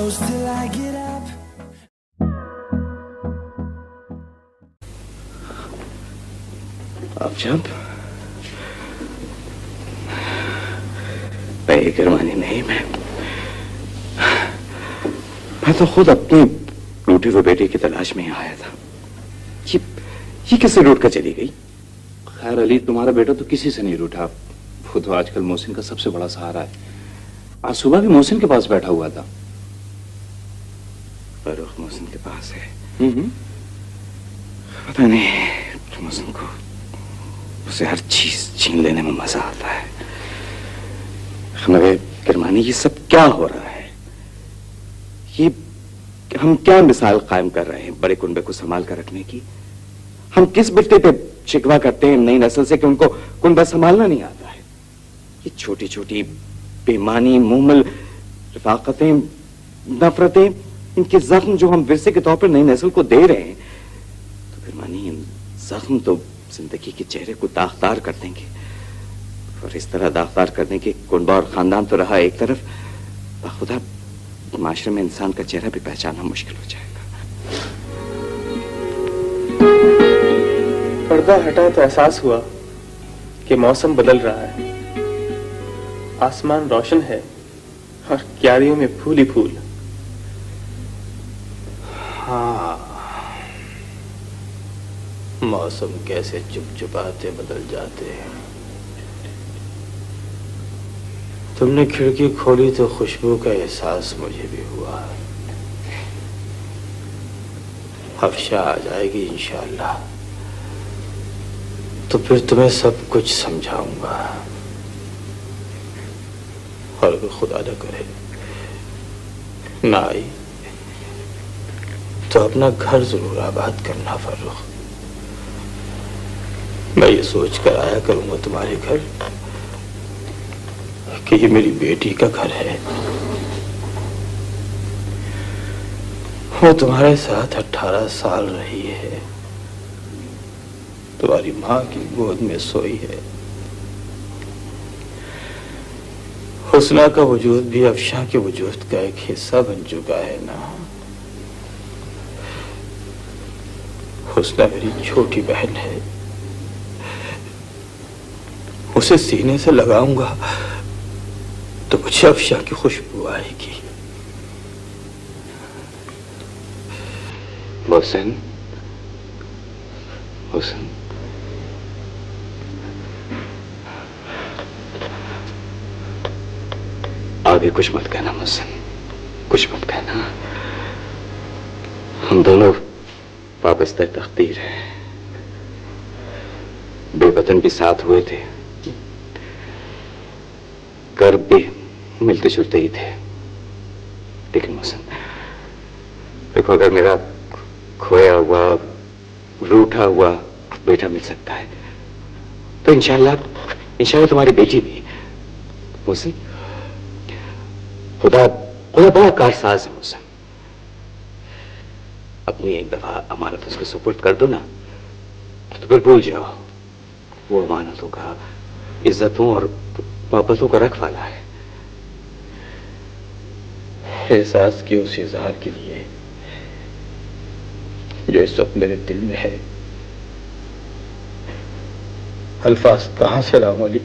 close till I get up. अब जब मैं करवानी नहीं, मैं तो खुद अपनी रूठी हुई बेटी की तलाश में ही आया था। ये कैसे रूठ कर चली गई? खैर अली, तुम्हारा बेटा तो किसी से नहीं रूठा। वो तो आजकल मोहसिन का सबसे बड़ा सहारा है। आज सुबह भी मोहसिन के पास बैठा हुआ था। फर्रुख मोहसिन के पास है? पता नहीं, मोहसिन को उसे हर चीज छीन लेने में मजा आता है। मगर किरमानी, ये सब क्या हो रहा है? ये हम क्या मिसाल कायम कर रहे हैं बड़े कुनबे को संभाल कर रखने की? हम किस बिट्टे पे शिकवा करते हैं नई नस्ल से कि उनको कुनबा संभालना नहीं आता है? ये छोटी छोटी बेईमानी, मुहमल रफाकतें, नफरतें, इनके जख्म जो हम विरसे के तौर पर नई नस्ल को दे रहे हैं, तो किरमानी इन जख्म तो जिंदगी के चेहरे को दागदार कर देंगे। और इस तरह दागदार करने के कुनबा और खानदान तो रहा एक तरफ, खुदा माशरे में इंसान का चेहरा भी पहचानना मुश्किल हो जाएगा। पर्दा हटा तो एहसास हुआ कि मौसम बदल रहा है। आसमान रोशन है और क्यारियों में फूल ही फूल। हाँ, मौसम कैसे चुपचुपाते बदल जाते हैं। तुमने खिड़की खोली तो खुशबू का एहसास मुझे भी हुआ। हफ्शा आ जाएगी इंशाअल्लाह, तो फिर तुम्हें सब कुछ समझाऊंगा। और अगर खुदा न करे ना आई तो अपना घर जरूर आबाद करना फर्रुख। मैं ये सोच कर आया करूंगा तुम्हारे घर कि ये मेरी बेटी का घर है। वो तुम्हारे साथ 18 साल रही है, तुम्हारी माँ की गोद में सोई है। हुस्ना का वजूद भी अफशा के वजूद का एक हिस्सा बन चुका है ना। हुस्ना मेरी छोटी बहन है, उसे सीने से लगाऊंगा तो मुझे अफशा की खुशबू आएगी। मोहसिन, मोहसिन, आगे कुछ मत कहना मोहसिन, कुछ मत कहना। हम दोनों वाबस्ता तकदीर हैं, बेवतन भी साथ हुए थे, कर्ब भी मिलते जुलते ही थे। लेकिन मोहसिन देखो, अगर मेरा खोया हुआ, रूठा हुआ बेटा मिल सकता है तो इंशाअल्लाह तुम्हारी बेटी भी। मोहसिन, खुदा बड़ा कारसाज है मोहसिन। अपनी एक दफा अमानत उसके सुपुर्द कर दो ना, तो फिर भूल जाओ। वो अमानतों का, इज्जतों और मोहब्बतों का रखवाला है। एहसास के उस इजहार के लिए जो इस वक्त मेरे दिल में है, अल्फाज कहां से लाऊं अली?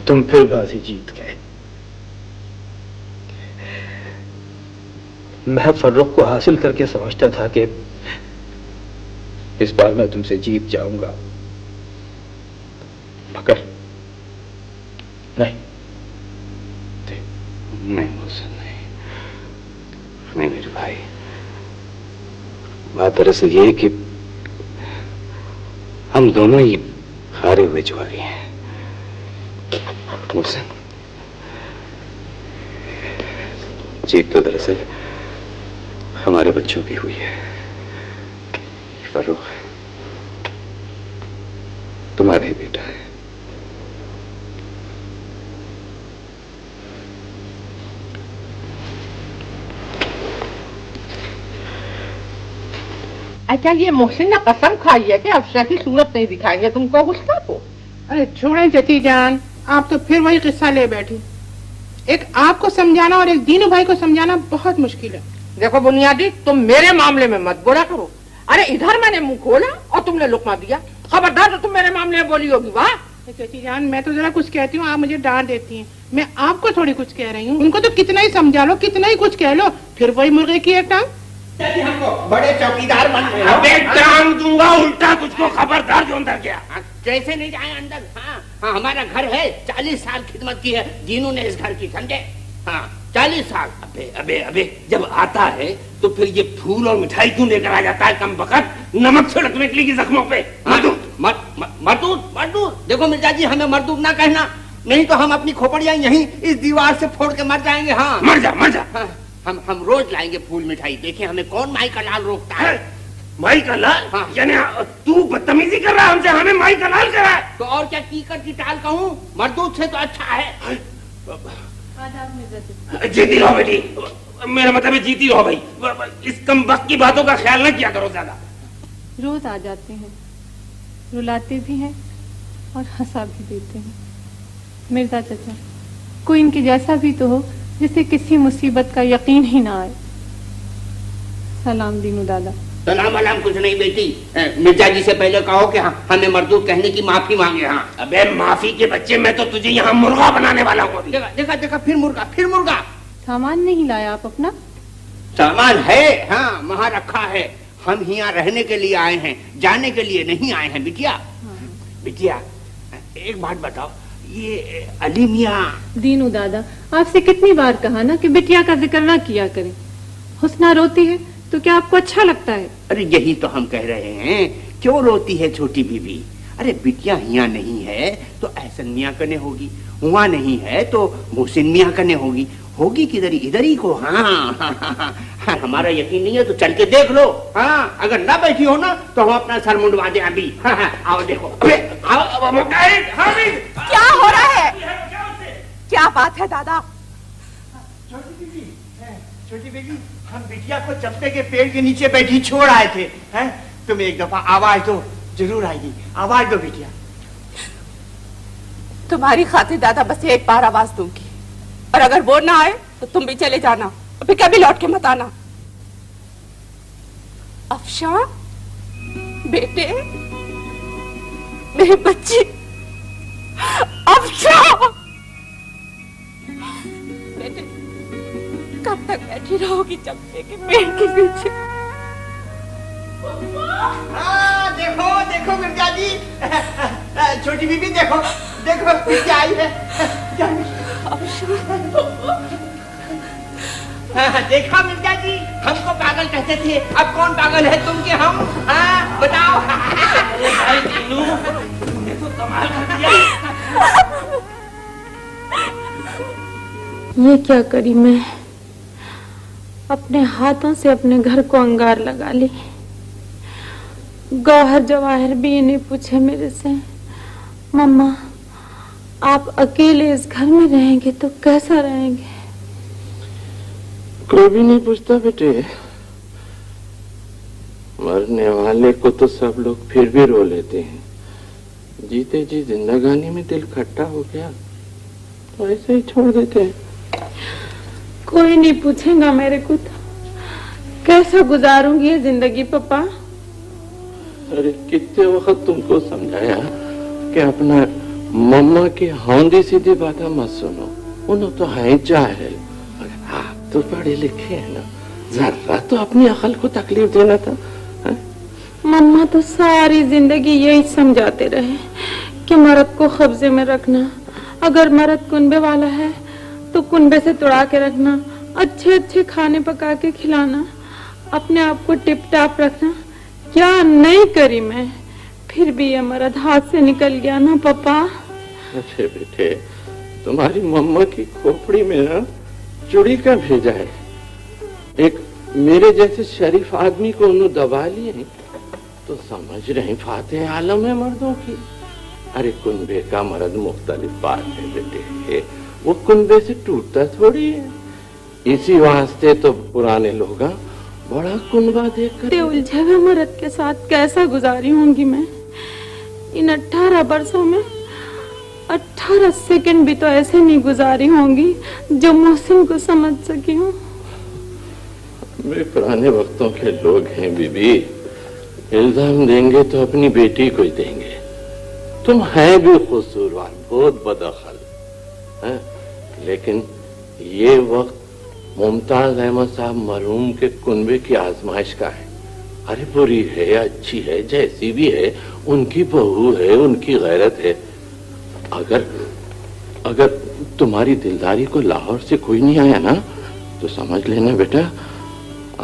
तुम फिर बाजी जीत गए। मैं फर्रुख को हासिल करके समझता था कि इस बार मैं तुमसे जीत जाऊंगा, मगर नहीं मोहसिन, नहीं मेरे भाई। बात दरअसल ये है कि हम दोनों ही हारे हुए जुआरी हैं मोहसिन। जीत तो दरअसल हमारे बच्चों की हुई है। फर्रुख तुम्हारा ही बेटा है। अच्छा, ये मोहसिन ने कसम खाई है कि अफशा की सूरत नहीं दिखाएंगे तुमको गुस्सा को। अरे छोड़ें चची जान, आप तो फिर वही किस्सा ले बैठी। एक आपको समझाना और एक दीनू भाई को समझाना बहुत मुश्किल है। देखो बुनियादी, तुम मेरे मामले में मत बोला करो। अरे इधर मैंने मुंह खोला और तुमने लुकमा दिया। खबरदार, तो तुम मेरे मामले में बोली होगी। वाह चाची जान, मैं तो जरा कुछ कहती हूँ, आप मुझे डांट देती हैं। मैं आपको थोड़ी कुछ कह रही हूँ, उनको तो कितना ही समझा लो, कितना ही कुछ कह लो, फिर वही मुर्गे की एक टांग। हमको बड़े चौकीदार बन गए। अबे टांग दूंगा उल्टा तुझको, खबरदार जो अंदर गया। कैसे नहीं जाए अंदर? हाँ, हमारा घर है, 40 साल खिदमत की है दीनू ने इस घर की, समझे? हाँ 40 साल। अबे जब आता है तो फिर ये फूल और मिठाई क्यों लेकर आ जाता है? कम वक्त नमक छिड़कने के लिए जख्मों पे। मरदूद। देखो मिर्जा जी, हमें मरदूद ना कहना, नहीं तो हम अपनी खोपड़ियां यहीं इस दीवार से फोड़ के मर जाएंगे। हाँ मर जा। हाँ, हम रोज लाएंगे फूल मिठाई, देखिए हमें कौन माई का लाल रोकता है। माई का लाल? हाँ। यानी तू बदतमीजी कर रहा है हमसे, हमें माई का लाल करा है? तो और क्या कीकर की टाल कहूँ, मरदूद से तो अच्छा है। जीती रहो बेटी, मेरा मतलब है जीती रहो भाई। इस कम वक्त की बातों का ख्याल न किया करो ज्यादा। रोज आ जाते हैं, रुलाते भी हैं और हंसा भी देते हैं। मिर्जा चाचा, कोई इनके जैसा भी तो हो जिसे किसी मुसीबत का यकीन ही ना आए। सलाम दीनू दादा। सलाम वलाम कुछ नहीं बेटी, मिर्जा जी से पहले कहो कि हाँ, हमें मरदूद कहने की माफी मांगे। हाँ अबे माफी के बच्चे, मैं तो तुझे यहाँ मुर्गा बनाने वाला हूँ। देखा फिर मुर्गा। सामान नहीं लाया आप अपना? सामान है, हाँ वहाँ रखा है। हम यहाँ रहने के लिए आए हैं, जाने के लिए नहीं आए हैं बिटिया। बिटिया एक बात बताओ, ये अली मियाँ। दीनू दादा, आपसे कितनी बार कहा ना कि बिटिया का जिक्र ना किया करें। हुस्ना रोती है तो क्या आपको अच्छा लगता है? अरे यही तो हम कह रहे हैं, क्यों रोती है छोटी बीबी? अरे बिटिया यहाँ नहीं है तो एहसन मियाँ कने होगी, वहाँ नहीं है तो मोहसिन मियाँ कने होगी किधर? इधर ही को। हाँ, हमारा यकीन नहीं है तो चल के देख लो। हाँ अगर ना बैठी हो ना तो हम अपना सर मुंडवा दे अभी। आओ देखो। क्या हो रहा है? क्या बात है दादा? छोटी बेटी, हम बिटिया को चप्पे के पेड़ के नीचे बैठी छोड़ आए थे। हैं? तुम एक दफा आवाज दो, जरूर आएगी। आवाज दो बिटिया। तुम्हारी खातिर दादा बस एक बार आवाज दूंगी, और अगर वो ना आए तो तुम भी चले जाना, फिर कभी लौट के मत आना। अफशा बेटे, मेरी बच्ची अफशा बेटे, कब तक बैठी रहोगी चप्पे के पेड़ के पीछे? देखो मिर्जा जी, छोटी बीबी देखो क्या आई है। देखा मिर्जा जी, हमको पागल कहते थे, अब कौन पागल है, तुम के हम? हाँ बताओ। तुमने तो कमाल कर दिया। ये क्या करी मैं, अपने हाथों से अपने घर को अंगार लगा ली। गौहर जवाहर भी ये नहीं पूछे मेरे से, मम्मा आप अकेले इस घर में रहेंगे तो कैसा रहेंगे? कोई भी नहीं पूछता बेटे, मरने वाले को तो सब लोग फिर भी रो लेते हैं, जीते जी जिंदगानी में दिल खट्टा हो गया तो ऐसे ही छोड़ देते हैं। कोई नहीं पूछेगा मेरे को तो कैसा गुजारूंगी ये जिंदगी पापा? अरे कितने वक्त तुमको समझाया कि अपना मम्मा की हौंदी सीधी बातें मत सुनो, उन्होंने तो है जाहिल, आप तो पढ़े लिखे हैं ना, जरा तो अपनी अकल को तकलीफ देना था। मम्मा तो सारी जिंदगी यही समझाते रहे कि मर्द को कब्जे में रखना, अगर मर्द कुनबे वाला है तो कुनबे से तुड़ा के रखना, अच्छे अच्छे खाने पका के खिलाना, अपने आप को टिप टाप रखना। क्या नहीं करी मैं, फिर भी ये मर्द हाथ से निकल गया ना पापा। अच्छे बेटे, तुम्हारी मम्मा की खोपड़ी में ना चुड़ी का भेजा है, एक मेरे जैसे शरीफ आदमी को उन्होंने दबा लिए तो समझ रहे फाते आलम है मर्दों की। अरे कुनबे का मर्द मुख्तलिफ बात है बेटे, वो कुनबे से टूटता थोड़ी है, इसी वास्ते तो पुराने लोग बड़ा कुनबा देखकर उलझे हुए मर्द के साथ कैसा गुजारी होंगी मैं इन 18 बरसों में। 18 सेकंड भी तो ऐसे नहीं गुजारी होंगी जो मोहसिन को समझ सकी हूँ। वे पुराने वक्तों के लोग हैं बीबी, इल्जाम देंगे तो अपनी बेटी को ही देंगे। तुम है भी कसूरवार, बहुत बदअक्ल हैं, लेकिन ये वक्त मुमताज अहमद साहब मरहूम के कुनबे की आजमाइश का है। अरे बुरी है या अच्छी है, जैसी भी है, उनकी बहू है, उनकी गैरत है। अगर तुम्हारी दिलदारी को लाहौर से कोई नहीं आया ना, तो समझ लेना बेटा,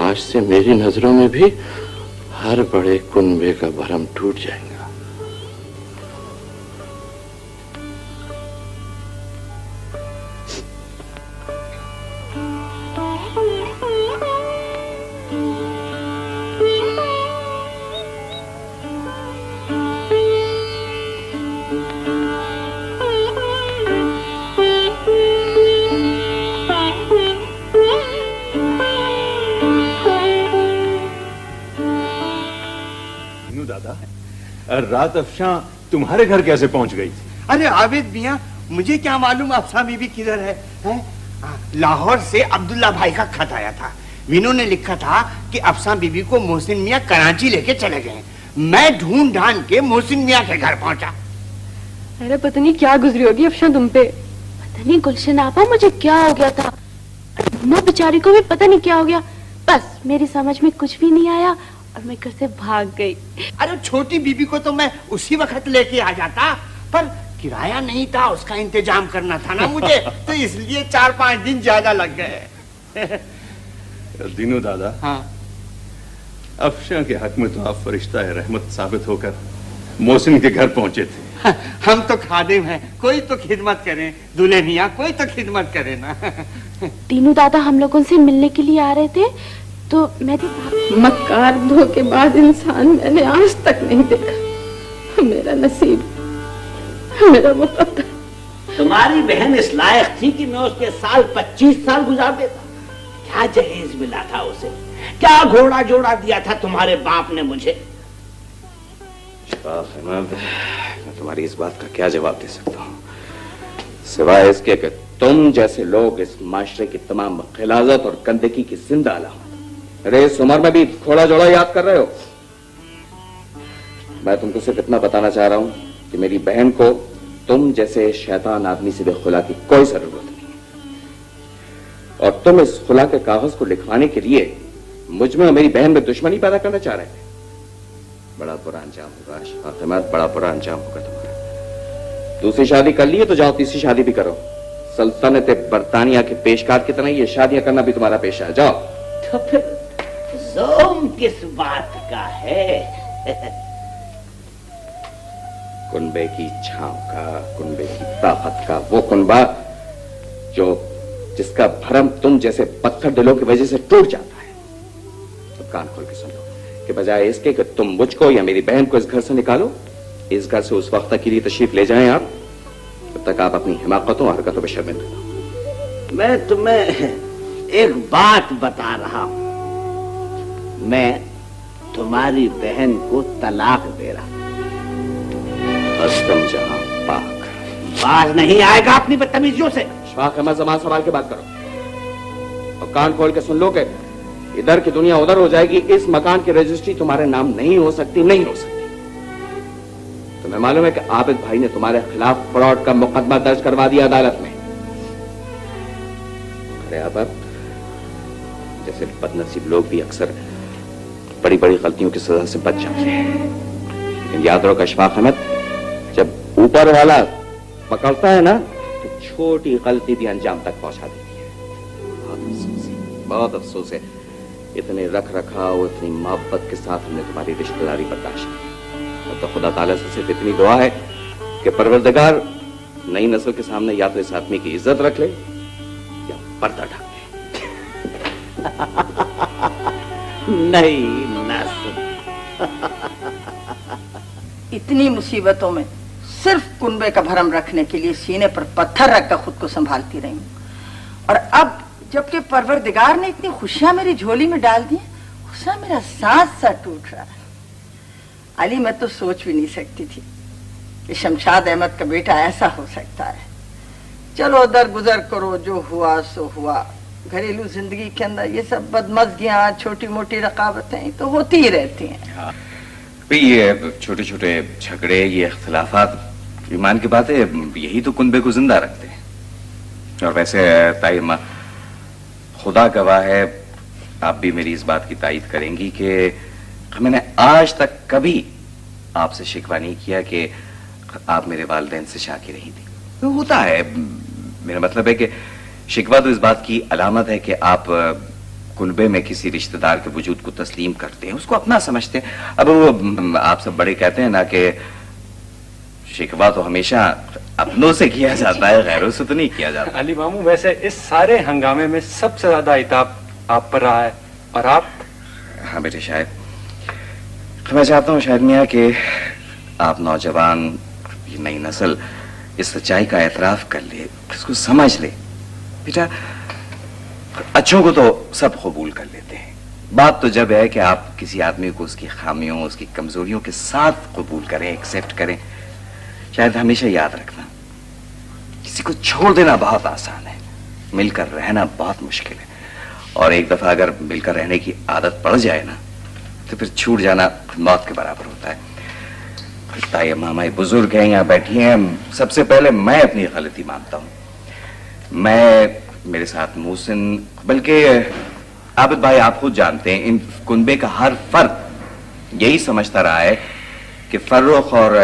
आज से मेरी नजरों में भी हर बड़े कुनबे का भरम टूट जाएगा। रात अफशां तुम्हारे घर कैसे पहुंच गई थी? अरे आबिद मियाँ, मुझे क्या मालूम अफसा बीबी किधर है? लाहौर से अब्दुल्ला भाई का खत आया था। विनू ने लिखा था कि अफसा बीबी को मोहसिन मियाँ कराची लेके चले गए। मैं ढूंढ ढांड के मोहसिन मियाँ के घर पहुंचा। अरे पता नहीं क्या गुजरी होगी अफशा तुम पे। पता नहीं गुलशन आपा मुझे क्या हो गया था, अम्मा बेचारी को भी पता नहीं क्या हो गया। बस मेरी समझ में कुछ भी नहीं आया और मैं घर से भाग गई। अरे छोटी बीबी को तो मैं उसी वक्त लेके आ जाता, पर किराया नहीं था, उसका इंतजाम करना था ना मुझे, तो इसलिए 4-5 दिन ज्यादा लग गए। दीनू दादा, हाँ, अफशा के हक में तो आप फरिश्ता रहमत साबित होकर मोहसिन के घर पहुंचे थे। हम तो खादिम हैं, कोई तो खिदमत करें, दूल्हे मियाँ कोई तो खिदमत करे ना। दीनू दादा हम लोग उनसे मिलने के लिए आ रहे थे, तो मैं भी मक्कार धोखेबाज इंसान मैंने आज तक नहीं देखा। मेरा नसीब, मेरा मुकद्दर। तुम्हारी बहन इस लायक थी कि मैं उसके साल 25 साल गुजार देता। क्या जहेज मिला था उसे, क्या घोड़ा जोड़ा दिया था तुम्हारे बाप ने मुझे। मैं तुम्हारी इस बात का क्या जवाब दे सकता हूँ, सिवाय इसके कि तुम जैसे लोग इस माशरे की तमाम खिलाजत और गंदगी की जिंदा अलामत। अरे इस उम्र में भी घोड़ा जोड़ा याद कर रहे हो। मैं तुमको सिर्फ इतना बताना चाह रहा हूं कि मेरी बहन को तुम जैसे शैतान आदमी से खुला की कोई जरूरत नहीं है, और तुम इस खुला के कागज को लिखवाने के लिए मुझ में और मेरी बहन में दुश्मनी पैदा करना चाह रहे थे। बड़ा बुरा अंजाम होगा अशफाक, बड़ा बुरा अंजाम होगा तुम्हारा। दूसरी शादी कर ली है तो जाओ तीसरी शादी भी करो। सल्तनत बरतानिया के पेशकार की तरह ये शादियां करना भी तुम्हारा पेशा है। जाओ। तो फिर जोम किस बात का है? कुनबे की छांव का, कुनबे की ताकत का, वो कुनबा जिसका भरम तुम जैसे पत्थर दिलों की वजह से टूट जाता है। तो कान खोल के सुन लो कि बजाय इसके कि तुम मुझको या मेरी बहन को इस घर से निकालो, इस घर से उस वक्त तक के लिए तशरीफ ले जाएं आप, तब तक आप अपनी हिमाकतों और हरकतों पर शर्मिंदा हो। मैं तुम्हें एक बात बता रहा हूं, मैं तुम्हारी बहन को तलाक दे रहा हूं। अस्कम जहां पाक। बाज नहीं आएगा अपनी बदतमीजियों से। अशफाक अहमद, ज़बान संभाल के बात करो और कान खोल के सुन लो कि इधर की दुनिया उधर हो जाएगी। इस मकान की रजिस्ट्री तुम्हारे नाम नहीं हो सकती, नहीं हो सकती। तुम्हें मालूम है कि आबिद भाई ने तुम्हारे खिलाफ फ्रॉड का मुकदमा दर्ज करवा दिया अदालत में। अरे आबिद जैसे बदनसीब लोग भी अक्सर बड़ी बड़ी गलतियों की सजा से बच जाते हैं, लेकिन याद रखो अशफाक अहमद, जब ऊपर वाला पकड़ता है ना तो छोटी गलती भी अंजाम तक पहुंचा देती है। बहुत अफसोस है इतने रख रखाव, इतनी मोहब्बत के साथ हमने तुम्हारी रिश्तेदारी बर्दाश्त की। तो खुदा ताला से सिर्फ इतनी दुआ है कि परवरदिगार नई नस्ल के सामने या तो इस आदमी की इज्जत रख ले या पर्दा ढक ले। नई नस्ल। इतनी मुसीबतों में सिर्फ कुनबे का भरम रखने के लिए सीने पर पत्थर रखकर खुद को संभालती रही हूँ, और अब जबकि परवरदिगार ने इतनी खुशियां मेरी झोली में डाल दी, उससे मेरा सांस सा टूट रहा है। अली मैं तो सोच भी नहीं सकती थी कि शमशाद अहमद का बेटा ऐसा हो सकता है। चलो दर गुजर करो, जो हुआ सो हुआ। घरेलू जिंदगी के अंदर ये सब बदमज़गियाँ, छोटी मोटी रकावटें तो होती ही रहती हैं। हाँ। ये छोटे छोटे झगड़े, ये इख्तिलाफात, ईमान की बात है, यही तो कुनबे को जिंदा रखते हैं। और वैसे ताई अम्मा, खुदा गवाह है, आप भी मेरी इस बात की तायीद करेंगी कि मैंने आज तक कभी आपसे शिकवा नहीं किया कि आप मेरे वालिदैन से शाकी रही थी। तो होता है, मेरा मतलब है कि शिकवा तो इस बात की अलामत है कि आप कुनबे में किसी रिश्तेदार के वजूद को तस्लीम करते हैं, उसको अपना समझते हैं। अब वो आप सब बड़े कहते हैं ना कि शिकवा तो हमेशा अपनों से किया जाता है, गैरों से तो नहीं किया जाता। अली मामू, वैसे इस सारे हंगामे में सबसे ज्यादा इताब आप पर रहा है, और आप? हाँ बेटे, शायद मैं चाहता हूँ शायद मियाँ कि आप नौजवान, ये नई नस्ल इस सच्चाई का एतराफ कर ले, इसको समझ ले। बेटा, अच्छों को तो सब कबूल कर लेते हैं, बात तो जब है कि आप किसी आदमी को उसकी खामियों, उसकी कमजोरियों के साथ कबूल करें, एक्सेप्ट करें। शायद हमेशा याद रखना, किसी को छोड़ देना बहुत आसान है, मिलकर रहना बहुत मुश्किल है। और एक दफा अगर मिलकर रहने की आदत पड़ जाए ना, तो फिर छूट जाना मौत के बराबर होता है। ताई अम्मा बुजुर्ग हैं, यहाँ बैठी हैं। सबसे पहले मैं अपनी गलती मानता हूँ। मैं, मेरे साथ मोहसिन, बल्कि आबिद भाई आप खुद जानते हैं, इन कुनबे का हर फर्द यही समझता रहा है कि फर्रुख और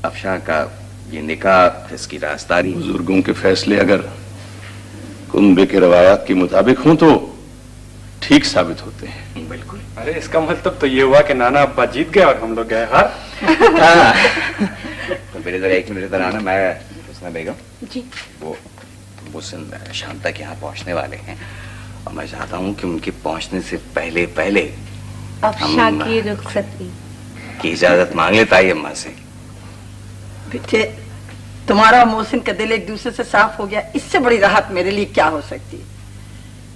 अफशां का ये निकाह, इसकी राजदारी। बुजुर्गों के फैसले अगर कुनबे के रवायात के मुताबिक हों तो ठीक साबित होते हैं। बिल्कुल। अरे इसका मतलब तो ये हुआ कि नाना अब्बा जीत गए और हम लोग गए हार। तो मेरे जरा एक मिनट इधर आना। मैं हुस्ना बेगम जी, वो मोहसिन शाम तक यहाँ पहुँचने वाले हैं, और मैं चाहता हूँ कि उनके पहुँचने से पहले पहले अफशा की रुखसती की इजाजत मांग ले ताई अम्मा से। बेटे, तुम्हारा मोहसिन का दिल एक दूसरे से साफ हो गया, इससे बड़ी राहत मेरे लिए क्या हो सकती है।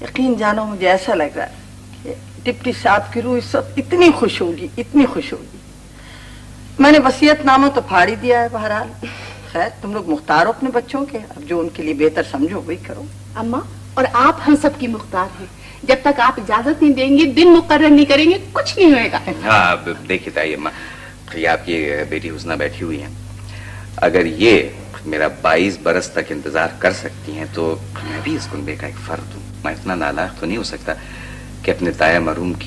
यकीन जानो, मुझे ऐसा लग रहा है कि डिप्टी साहब की रूह इस वक्त इतनी खुश होगी, इतनी खुश होगी। मैंने वसीयतनामा तो फाड़ ही दिया है। बहरहाल खैर, तुम लोग मुख्तार हो अपने बच्चों के, अब जो उनके लिए बेहतर समझो वही करो। अम्मा, और आप हम सब की मुख्तार हैं। जब तक आप इजाजत नहीं देंगे, दिन मुकर्रर नहीं करेंगे, कुछ नहीं होएगा। हाँ, अब देखिए ताई अम्मा, ये आपकी बेटी हुस्ना बैठी हुई है, अगर ये मेरा 22 बरस तक इंतजार कर सकती हैं तो मैं भी इस कुनबे का एक फर्द हूँ। मैं इतना नालायक तो नहीं हो सकता कि अपने ताया मरूम की